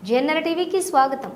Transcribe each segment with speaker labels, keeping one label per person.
Speaker 1: జేఎన్ఎల్ టీవీకి స్వాగతం.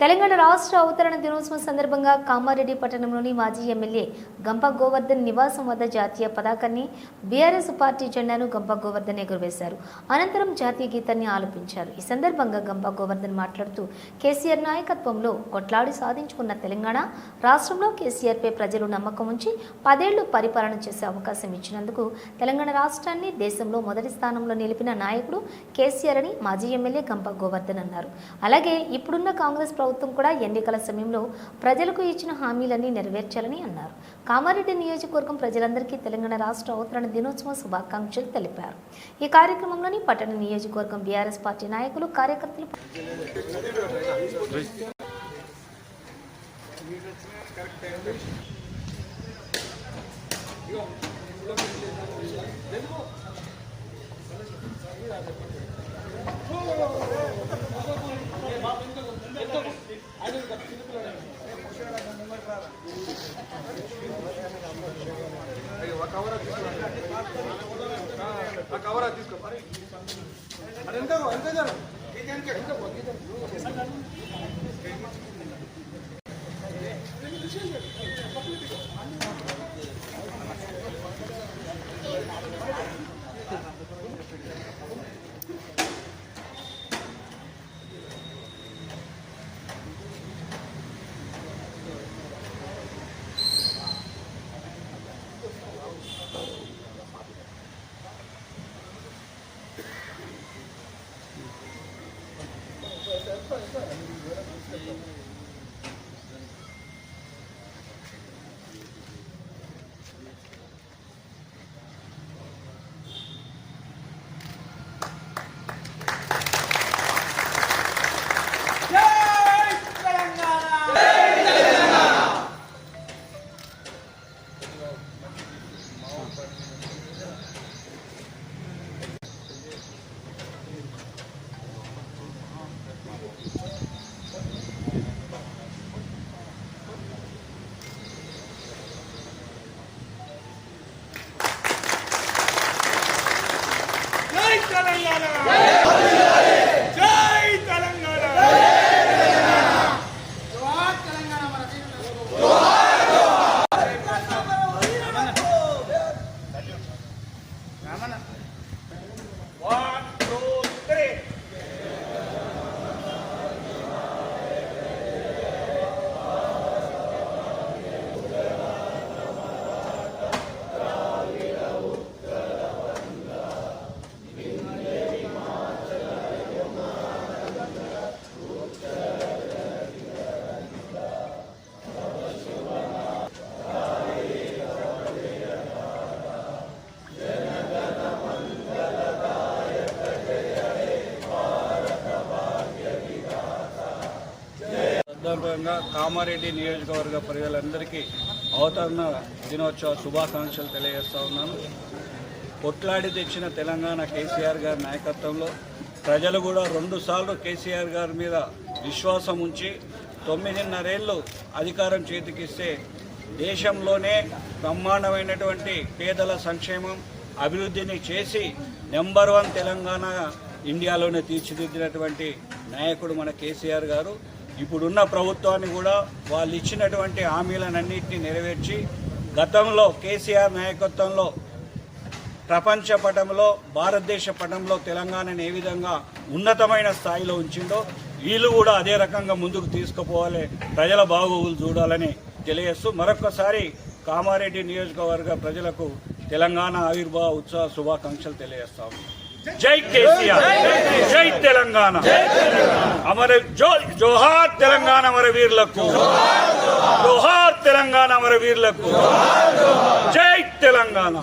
Speaker 1: తెలంగాణ రాష్ట్ర అవతరణ దినోత్సవం సందర్భంగా కామారెడ్డి పట్టణంలోని మాజీ ఎమ్మెల్యే గంప గోవర్ధన్ నివాసం వద్ద జాతీయ పతాకాన్ని, బీఆర్ఎస్ పార్టీ జెండాను గంప గోవర్ధన్ ఎగురవేశారు. అనంతరం జాతీయ గీతాన్ని ఆలపించారు. ఈ సందర్భంగా గంప గోవర్ధన్ మాట్లాడుతూ కేసీఆర్ నాయకత్వంలో కొట్లాడి సాధించుకున్న తెలంగాణ రాష్ట్రంలో కేసీఆర్పై ప్రజలు నమ్మకం ఉంచి 10 ఏళ్లు పరిపాలన చేసే అవకాశం ఇచ్చినందుకు తెలంగాణ రాష్ట్రాన్ని దేశంలో మొదటి స్థానంలో నిలిపిన నాయకుడు కేసీఆర్ అని మాజీ ఎమ్మెల్యే గంప గోవర్ధన్ అన్నారు. అలాగే ఇప్పుడున్న కాంగ్రెస్ ప్రభుత్వం కూడా ఎన్నికల సమయంలో ప్రజలకు ఇచ్చిన హామీలన్నీ నెరవేర్చాలని అన్నారు. కామారెడ్డి నియోజకవర్గం ప్రజలందరికీ తెలంగాణ రాష్ట్ర అవతరణ దినోత్సవ శుభాకాంక్షలు తెలిపారు. ఈ కార్యక్రమంలోని పట్టణ నియోజకవర్గం బీఆర్ఎస్ పార్టీ నాయకులు, కార్యకర్తలు
Speaker 2: సందర్భంగా కామారెడ్డి నియోజకవర్గ ప్రజలందరికీ అవతరణ దినోత్సవ శుభాకాంక్షలు తెలియజేస్తా ఉన్నాను. కొట్లాడి తెచ్చిన తెలంగాణ కేసీఆర్ గారి నాయకత్వంలో ప్రజలు కూడా 2 సార్లు కేసీఆర్ గారి మీద విశ్వాసం ఉంచి 9.5 ఏళ్ళు అధికారం చేతికిస్తే దేశంలోనే బ్రహ్మాండమైనటువంటి పేదల సంక్షేమం, అభివృద్ధిని చేసి నెంబర్ 1 తెలంగాణ ఇండియాలోనే తీర్చిదిద్దినటువంటి నాయకుడు మన కేసీఆర్ గారు. ఇప్పుడున్న ప్రభుత్వాన్ని కూడా వాళ్ళు ఇచ్చినటువంటి హామీలన్నింటినీ నెరవేర్చి గతంలో కేసీఆర్ నాయకత్వంలో ప్రపంచ పటంలో, భారతదేశ పటంలో తెలంగాణను ఏ విధంగా ఉన్నతమైన స్థాయిలో ఉంచిందో వీళ్ళు కూడా అదే రకంగా ముందుకు తీసుకుపోవాలి, ప్రజల బాగోగులు చూడాలని తెలియజేస్తూ మరొకసారి కామారెడ్డి నియోజకవర్గ ప్రజలకు తెలంగాణ ఆవిర్భావ ఉత్సవ శుభాకాంక్షలు తెలియజేస్తాము. జై కేసీఆర్, జై తెలంగాణ, అమర జోహార్ తెలంగాణ అమరవీరులకు, జోహార్ తెలంగాణ అమరవీరులకు, జై తెలంగాణ.